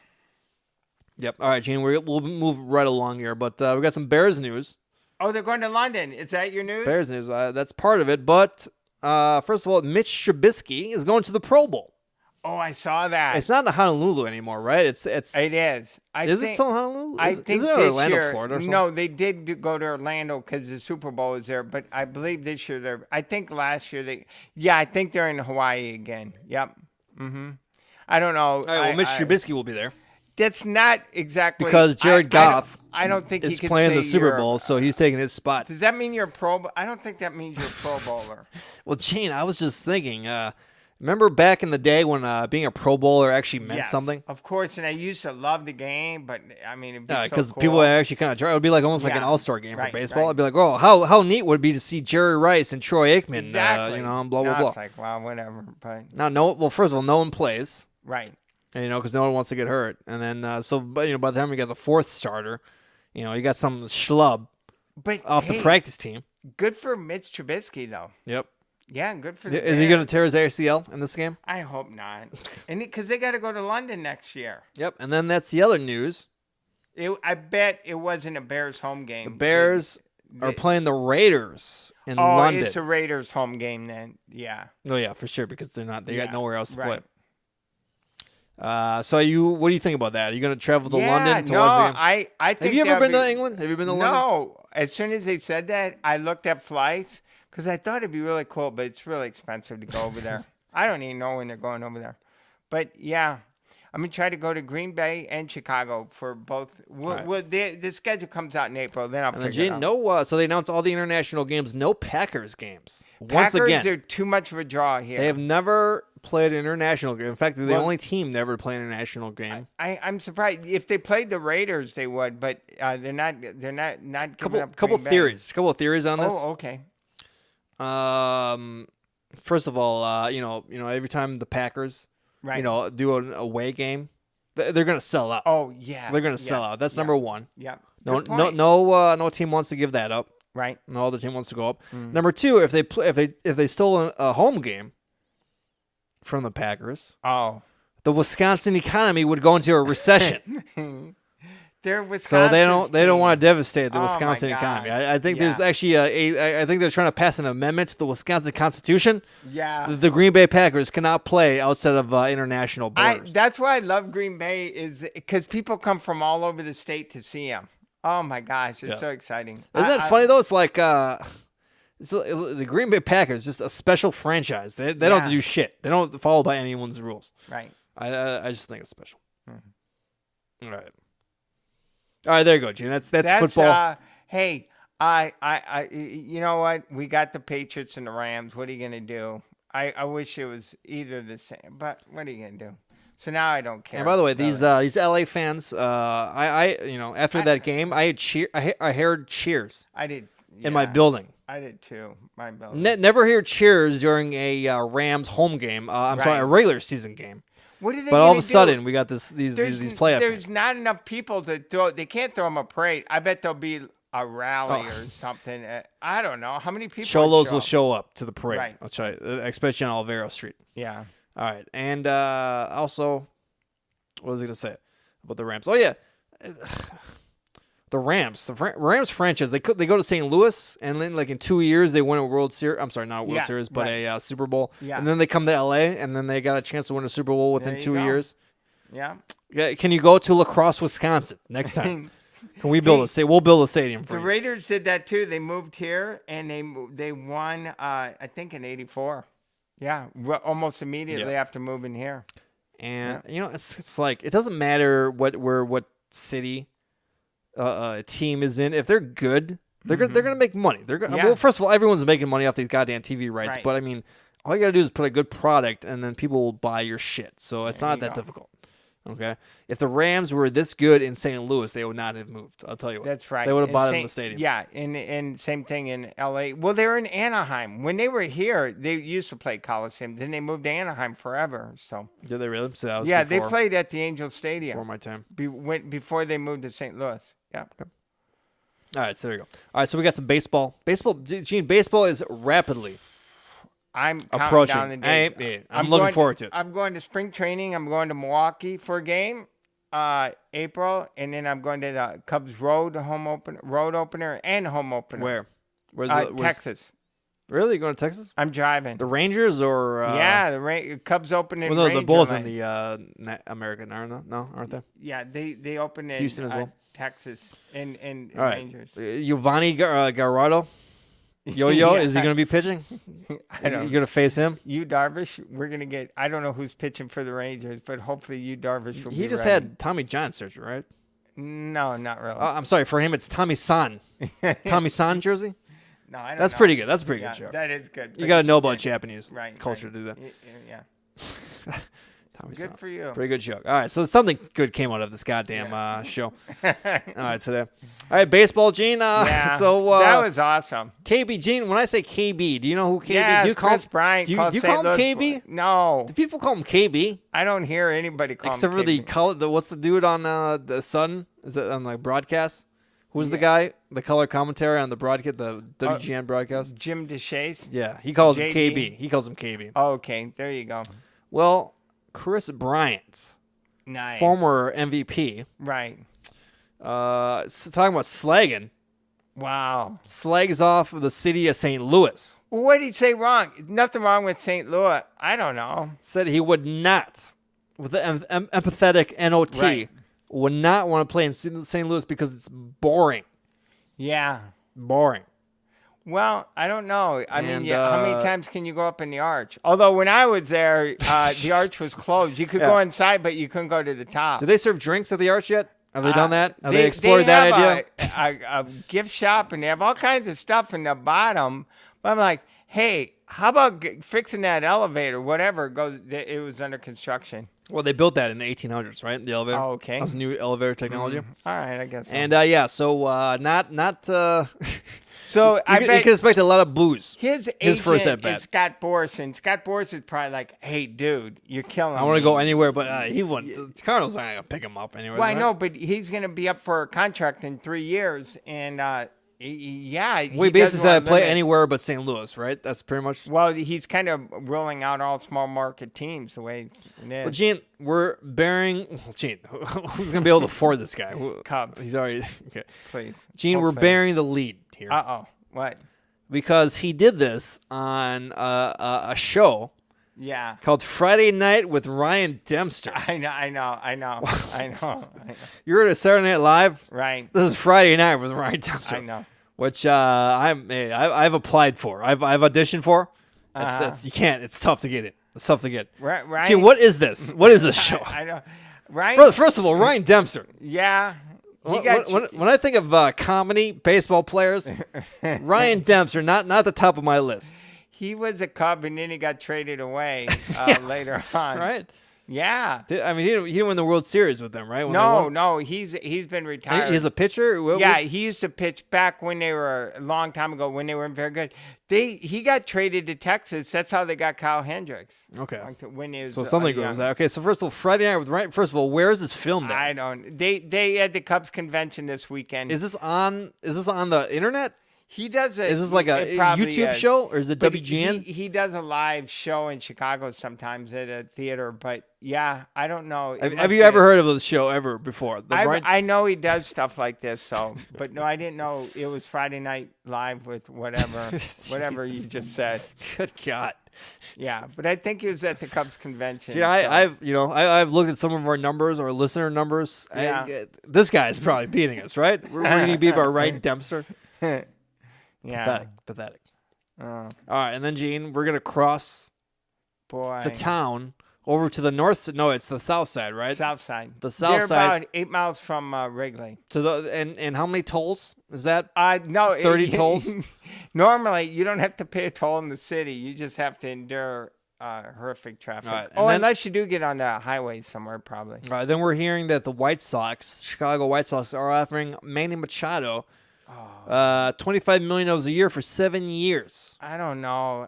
Yep. All right, Gene, we'll move right along here, but we got some Bears news. Oh, they're going to London. Is that your news? Bears news. That's part of it, but first of all, Mitch Trubisky is going to the Pro Bowl. Oh, I saw that. It's not in Honolulu anymore, right? It's It is. is it still in Honolulu? I Is think it this Orlando, year, Florida or something? no, they did go to Orlando because the Super Bowl is there. But I believe this year they're. I think last year I think they're in Hawaii again. Yep. I don't know. All right, well, Mitch Trubisky will be there That's not exactly because Jared Goff I don't think he is could playing say the Super you're- Bowl, so he's taking his spot. Does that mean you're a pro? I don't think that means you're a Pro Bowler. Well, Gene, I was just thinking. Remember back in the day when being a Pro Bowler actually meant Yes, something? of course. And I used to love the game, but I mean, it'd be so Because cool. people would actually kind of try. It would be like almost like an Yeah, all-star game right, for baseball. right. I'd be like, oh, how neat would it be to see Jerry Rice and Troy Aikman, Exactly. blah, Now blah, blah. It's like, well, whatever. But Well, first of all, no one plays, right. and, because no one wants to get hurt. And then, but by the time you got the fourth starter, you got some schlub But off the hey, practice team. Good for Mitch Trubisky, though. Yep. Yeah, good for the Is he Bears. going to tear his ACL in this game? I hope not. And because they got to go to London next year. Yep. And then that's the other news. I bet it wasn't a Bears home game. The Bears are They- playing the Raiders in Oh, London. it's a Raiders home game then. Yeah. Oh yeah, for sure, because they Yeah, got nowhere else to right. play. So what do you think about that? Are you going to travel to Yeah, London to no, watch the game? I think Have you ever that'd been to be- England? Have you been to London? No. As soon as they said that, I looked at flights because I thought it'd be really cool, but it's really expensive to go over there. I don't even know when they're going over there. But yeah, I'm going to try to go to Green Bay and Chicago for both. right. The schedule comes out in April, then I'll And then figure it Gene, out. so they announced all the international games, no Packers games. Packers Once again, are too much of a draw here. they have never played an international game. In fact, they're the Well- only team never played an international game. I'm surprised. If they played the Raiders, they would, but they're not. They're not giving up Couple Green Bay. theories. Couple of theories on this. Oh, okay. First of all, every time the Packers, Right. do an away game, they're going to sell out. Oh yeah. They're going to sell yes, out. That's yeah, number one. Yeah. No, Good no, point. no team wants to give that up. Right. No other team wants to go up. Mm. Number two, if they stole a home game from the Packers, Oh. the Wisconsin economy would go into a recession. They're So Wisconsin. they don't want to devastate the Oh, my Wisconsin economy. gosh. I think there's Yeah. actually I think they're trying to pass an amendment to the Wisconsin Constitution. Yeah. The Green Bay Packers cannot play outside of international borders. That's why I love Green Bay is because people come from all over the state to see them. Oh my gosh, it's Yeah. so exciting. Isn't that funny though? It's like the Green Bay Packers, just a special franchise. They don't have to Yeah. do shit. They don't follow by anyone's rules. Right. I just think it's special. Mhm. All right, there you go, Gene. That's football. Hey, you know what? We got the Patriots and the Rams. What are you gonna do? I wish it was either the same, but what are you gonna do? So now I don't care. And by the way, really. these LA fans, after that game, I heard cheers I did in my yeah, building. I did too. My building. Never hear cheers during a Rams home game. I'm sorry, a Right. regular season game. What are they But all of gonna a do? sudden, we got these There's playoff There's games. not enough people to throw. They can't throw them a parade. I bet there'll be a rally Oh. or something. I don't know how many people. would Cholos will up? show up to the parade. Right. I'll try, especially on Alvaro Street. Yeah. All right, and also, what was I gonna say about the Rams? Oh yeah, the Rams franchise. They go to St. Louis, and then like in 2 years they win a World Series. I'm sorry, not a World Yeah, Series, but right. a Super Bowl. Yeah. And then they come to LA, and then they got a chance to win a Super Bowl within There you 2 go. years. Yeah. Yeah, can you go to La Crosse, Wisconsin next time? Can we build a stadium? We'll build a stadium for The you. Raiders did that too. They moved here and they won. I think in '84. Yeah, almost immediately Yeah. after moving here. And it's like it doesn't matter what city a team is in. If they're good, they're gonna make money. They're gonna, Yeah. well, first of all, everyone's making money off these goddamn TV rights. Right. But I mean, all you gotta do is put a good product, and then people will buy your shit. So it's There not you that go. difficult. Okay, if the Rams were this good in St. Louis, they would not have moved. I'll tell you what. That's right. They would have And bought it in same- the stadium. Yeah, and same thing in L.A. Well, they were in Anaheim when they were here. They used to play Coliseum. Then they moved to Anaheim forever. So Did they really? So that was yeah, before, they played at the Angel before Stadium my time. before they moved to St. Louis. Yeah. All right, so there you go. All right, so we got some baseball. Gene, baseball is rapidly I'm counting approaching. down the days. I'm looking going- forward to it. I'm going to spring training. I'm going to Milwaukee for a game, April, and then I'm going to the Cubs road opener, and home opener. Where? Where's Texas. Really? You going to Texas? I'm driving. The Rangers or? Yeah, the Cubs open in. Well, no, they're Ranger both Land. in the American, aren't they? No, aren't they? Yeah, they open in Houston as well. Texas and All right. Rangers. Giovanni Garrado. Yo-Yo, Yeah. is he going to be pitching? I don't. You going to face him? You Darvish, we're gonna get. I don't know who's pitching for the Rangers, but hopefully you Darvish will be He just ready. had Tommy John surgery, right? No, not really. I'm sorry. For him, it's Tommy San. Tommy San jersey? No, I don't That's know. pretty good. That's a pretty Yeah, good joke. that is good. You but got to know yeah, about Japanese right, culture right. to do that. Yeah, Tommy good San. for you. Pretty good joke. All right, so something good came out of this goddamn show. Yeah. All right, today. All right, baseball, Gene. Yeah, So that was awesome. KB, Gene. When I say KB, do you know who KB? Yeah, do you call Chris him? Bryant. Do you called call St. him Louis- KB? No, Do people call him KB? I don't hear anybody call Except him for the KB. color. What's the dude on the Sun? Is it on like broadcast? Who's the guy? The color commentary on the broadcast, the WGN broadcast. Jim DeShays. Yeah, he calls him JD. KB. He calls him KB. Oh, okay, there you go. Well, Chris Bryant, Nice. former MVP, Right. talking about slagging, Wow. slags off of the city of St. Louis. Well, what did he say wrong? Nothing wrong with St. Louis. I don't know. Said he would not, with the empathetic NOT, Right. would not want to play in St. Louis because it's boring. Yeah. Boring. Well, I don't know. I mean, And, how many times can you go up in the arch? Although when I was there, the arch was closed. You could go inside, but you couldn't go to the top. Do they serve drinks at the Arch yet? Have they done that? Have they explored they that have idea? A gift shop, and they have all kinds of stuff in the bottom. But I'm like, hey, how about fixing that elevator? Whatever goes, it was under construction. Well, they built that in the 1800s, right? The elevator. Oh, okay. That was new elevator technology. All right, I guess. So. And yeah, so not. So I you bet can expect a lot of booze. his first agent at-bat. is Scott Boras, and Scott Boras is probably like, "Hey, dude, you're killing me." I want to go anywhere, but he wouldn't. The Cardinals aren't gonna pick him up anyway. Well, I right? know, but he's going to be up for a contract in 3 years, and yeah, he We basically doesn't said want play limit. anywhere but St. Louis, right? That's pretty much. Well, he's kind of ruling out all small market teams the way it is. But Gene, we're bearing. Well, Gene, who's gonna be able to afford this guy? Cubs, He's already okay. please. Gene, we're Hopefully. bearing the lead here Uh-oh. What? because he did this on a show Yeah. called Friday Night with Ryan Dempster. I know. You're at a Saturday Night Live. Right. This is Friday Night with Ryan Dempster. I know. Which I've applied for. I've auditioned for. That's you can't. It's tough to get it. It's tough to get. Right. Gene, what is this? What is this show? I know. Right. First of all, Ryan Dempster. Yeah. When I think of comedy baseball players, Ryan Dempster not the top of my list. He was a Cub, and then he got traded away later on. Right? Yeah. He didn't win the World Series with them, right? When they won? No. He's been retired. He's a pitcher. Yeah, he used to pitch back when they were a long time ago when they weren't very good. He got traded to Texas. That's how they got Kyle Hendricks. Okay. When he was So something young. goes. Okay. So first of all, Friday Night with Ryan. First of all, where is this filmed at? I don't. They had the Cubs convention this weekend. Is this on the internet? He does it. Is this like a it probably YouTube is. show or is it But WGN? He does a live show in Chicago sometimes at a theater, but yeah, I don't know. It Have must you be ever a- heard of the show ever before? I know he does stuff like this, so but no, I didn't know it was Friday Night Live with whatever you just said. Good God. Yeah, but I think he was at the Cubs convention. Yeah, I've looked at some of our numbers, our listener numbers. Yeah. This guy is probably beating us, right? We're going to beat by Ryan Dempster. yeah. Pathetic. Oh, All right, and then Gene, we're going to cross boy. the town over to the north side. No, it's the south side, right? South side. The south They're side. about 8 miles from Wrigley. To the and how many tolls is that? No, 30 tolls? Normally, you don't have to pay a toll in the city. You just have to endure horrific traffic. All right, and Oh, then- unless you do get on the highway somewhere, probably. All right, then we're hearing that the White Sox, Chicago White Sox, are offering Manny Machado $25 million a year for 7 years. I don't know.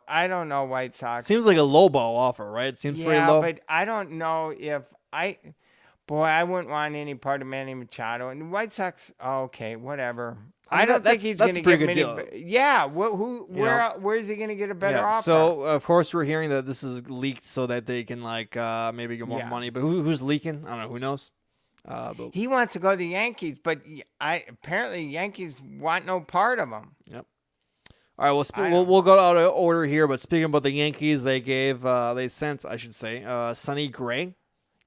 White Sox. Seems like a lowball offer, right? It seems pretty yeah, low. but I don't know if I. Boy, I wouldn't want any part of Manny Machado. And the White Sox, okay, whatever. I mean, I don't think that's- he's that's going a to pretty get good many. deal. Yeah, know? where is he going to get a better Yeah, offer? so of course we're hearing that this is leaked so that they can maybe get more Yeah. money. But who's leaking? I don't know. Who knows? But he wants to go to the Yankees, but apparently Yankees want no part of him. All right, we'll go out of order here. But speaking about the Yankees, they sent, I should say, Sonny Gray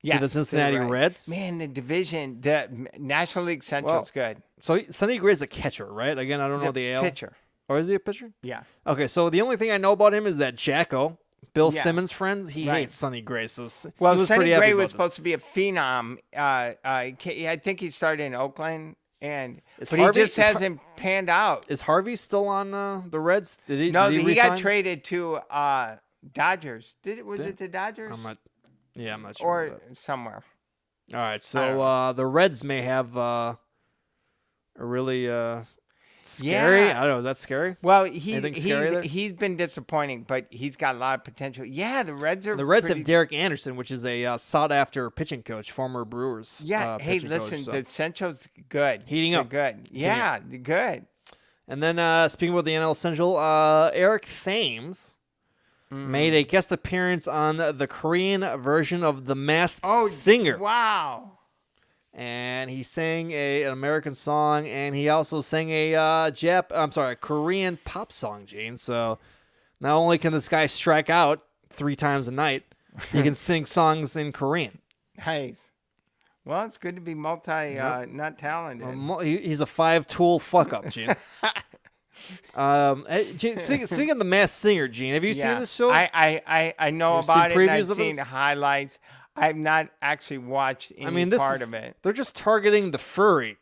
to the Cincinnati Reds. Man, the division, the National League Central's good. So Sonny Gray's a catcher, right? Again, I don't know the AL. Pitcher. Or is he a pitcher? Yeah. Okay, so the only thing I know about him is that Jacko, Bill Simmons' friend, he hates Sonny Gray. So Sonny Gray was supposed to be a phenom. I think he started in Oakland, but he just hasn't panned out. Is Harvey still on the Reds? No, did he got traded to Dodgers. Was it the Dodgers? I'm not sure. Or somewhere. All right, so the Reds may have a really scary. Yeah. I don't know. Is that scary? Well, he's been disappointing, but he's got a lot of potential. Yeah, the Reds have Derek Anderson, which is a sought-after pitching coach, former Brewers. Yeah. Hey, listen, the Central's good. Heating up. They're good. Yeah, they're good. And then speaking about the NL Central, Eric Thames made a guest appearance on the Korean version of The Masked Singer. Wow. And he sang an American song, and he also sang a Korean pop song, Gene. So not only can this guy strike out 3 times a night, he can sing songs in Korean. Nice. Well, it's good to be not talented. He's a 5-tool fuck-up, Gene. Hey, Gene, speaking of The Masked Singer, Gene, have you seen this show? I know about it, and I've seen the highlights. I've not actually watched any part of it. They're just targeting the furry,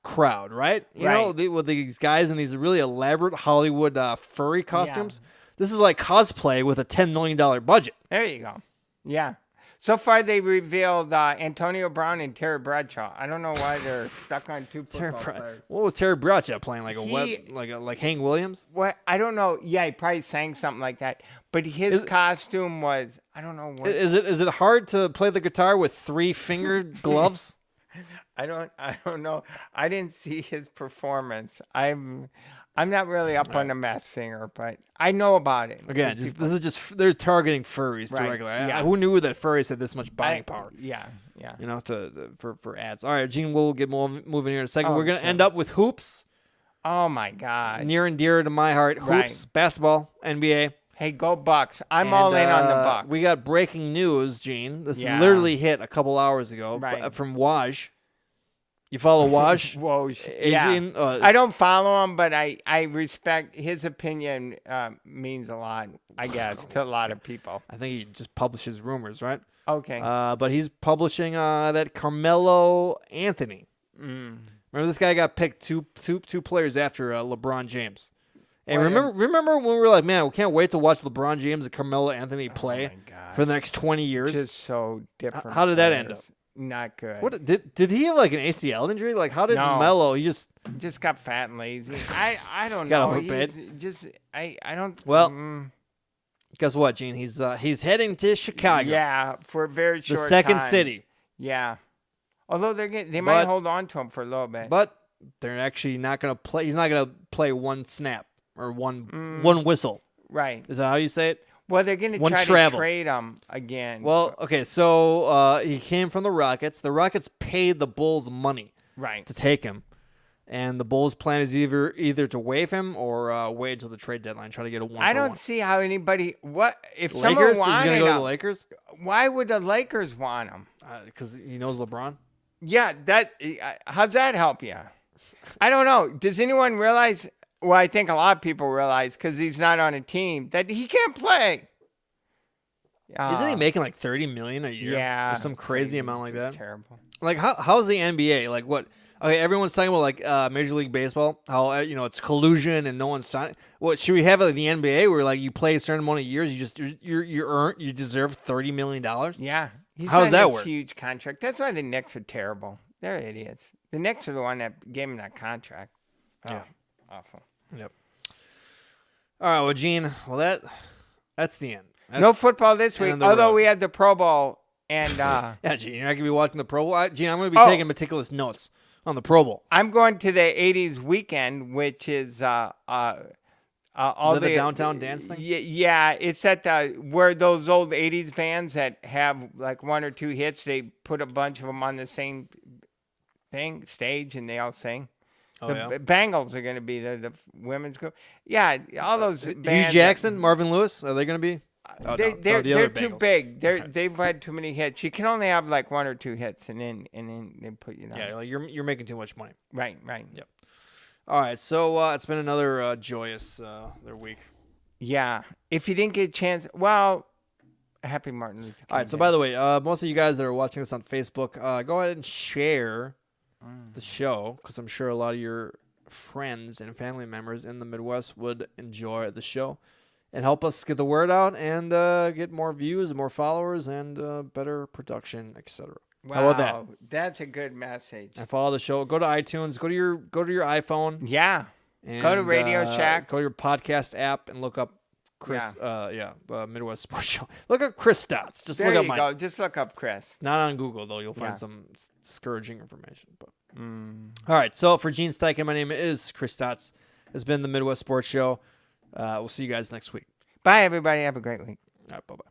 crowd, right? You know, with these guys in these really elaborate Hollywood furry costumes. Yeah. This is like cosplay with a $10 million budget. There you go. Yeah. So far, they revealed Antonio Brown and Terry Bradshaw. I don't know why they're stuck on 2 football players. What was Terry Bradshaw playing? Like Hank Williams? What? I don't know. Yeah, he probably sang something like that. But his costume was, I don't know what. Is it hard to play the guitar with 3-fingered gloves? I don't know. I didn't see his performance. I'm not really up on The Masked Singer, but I know about it. Again, they're targeting furries directly. Yeah. Who knew that furries had this much buying power? Yeah. You know, for ads. All right, Gene, we'll get moving here in a second. We're gonna end up with hoops. Oh my God. Near and dear to my heart. Hoops, basketball, NBA. Hey, go Bucks! I'm all in on the Bucks. We got breaking news, Gene. This literally hit a couple hours ago from Waj. You follow Waj? Woj. Adrian, I don't follow him, but I respect his opinion. Means a lot, I guess, to a lot of people. I think he just publishes rumors, right? Okay. But he's publishing that Carmelo Anthony. Remember, this guy got picked two players after LeBron James. And remember when we were like, man, we can't wait to watch LeBron James and Carmelo Anthony play for the next 20 years. Just so different. How did that end up? Not good. What did he have like an ACL injury? Like how did Melo? He just got fat and lazy. I don't know. I don't. Well, guess what, Gene? He's heading to Chicago. Yeah, for a very short time. The second city. Yeah. Although they might hold on to him for a little bit. But they're actually not going to play. He's not going to play one snap or one whistle. Right. Is that how you say it? Well, they're going to try to trade him again. Well, okay, so he came from the Rockets. The Rockets paid the Bulls money to take him. And the Bulls' plan is either to waive him or wait until the trade deadline, try to get a 1-for-1. I don't see how anybody... If Lakers? Someone wanted He's going to go to the Lakers? Why would the Lakers want him? Because he knows LeBron? Yeah, how's that help you? I don't know. Does anyone realize... Well, I think a lot of people realize, because he's not on a team, that he can't play. Isn't he making like $30 million a year? Yeah. Or some crazy amount like that? Terrible. Like, how's the NBA? Like, what? Okay, everyone's talking about, like, Major League Baseball, how, it's collusion and no one's signing. What, should we have like the NBA where, like, you play a certain amount of years, you deserve $30 million? Yeah. How does that work? Huge contract. That's why the Knicks are terrible. They're idiots. The Knicks are the one that gave him that contract. Oh, yeah. Awful. Yep. All right, well, Gene, that's the end. No football this week, although we had the Pro Bowl. And yeah, Gene, you're not going to be watching the Pro Bowl? Gene, I'm going to be taking meticulous notes on the Pro Bowl. I'm going to the 80s weekend, which is all the downtown dance thing? Yeah, it's at where those old 80s bands that have like 1 or 2 hits, they put a bunch of them on the same stage, and they all sing. Oh, the yeah. Bengals are going to be the women's group. Yeah, all those Hugh bands. Jackson, Marvin Lewis, are they going to be? Oh, They, no. they're the other too Bengals. big. Okay. They've had too many hits. You can only have like 1 or 2 hits, and then they put you down. Yeah, like you're making too much money. Right. Yep. All right, so it's been another joyous their week. Yeah. If you didn't get a chance, well, happy Martin Luther King All right, so Day. by the way, most of you guys that are watching this on Facebook, go ahead and share the show because I'm sure a lot of your friends and family members in the Midwest would enjoy the show and help us get the word out and get more views, more followers, and better production, etc. How about that? That's a good message. And follow the show. Go to iTunes. Go to your iPhone. Yeah. And, Go to Radio Shack. Go to your podcast app and look up Chris. The Midwest Sports Show. Look up Chris Stotts. Just There look up you mine. go. Just look up Chris. Not on Google though. You'll find Yeah. some discouraging information. But all right. So for Gene Steichen, my name is Chris Stotts. It's been the Midwest Sports Show. We'll see you guys next week. Bye, everybody. Have a great week. All right. Bye bye.